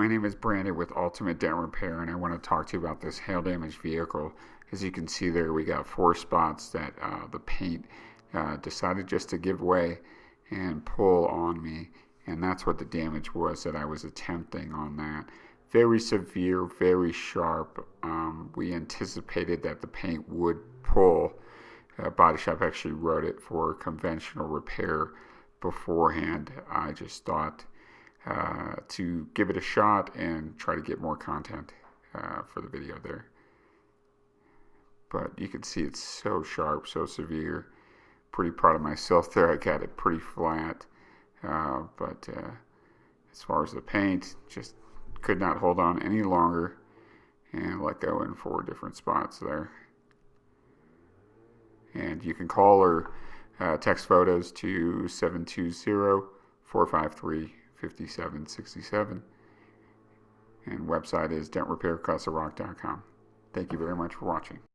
my name is Brandon with Ultimate Dent Repair, and I want to talk to you about this hail damaged vehicle. As you can see there, we got 4 spots that the paint decided just to give way and pull on me, and that's what the damage was that I was attempting on that. Very severe, very sharp. We anticipated that the paint would pull. Body Shop actually wrote it for conventional repair beforehand. I just thought to give it a shot and try to get more content for the video there. But you can see it's so sharp, so severe. Pretty proud of myself there. I got it pretty flat. But as far as the paint, just could not hold on any longer and let go in 4 different spots there. And you can call or text photos to 720-453-5767. And website is dentrepaircastlerock.com. Thank you very much for watching.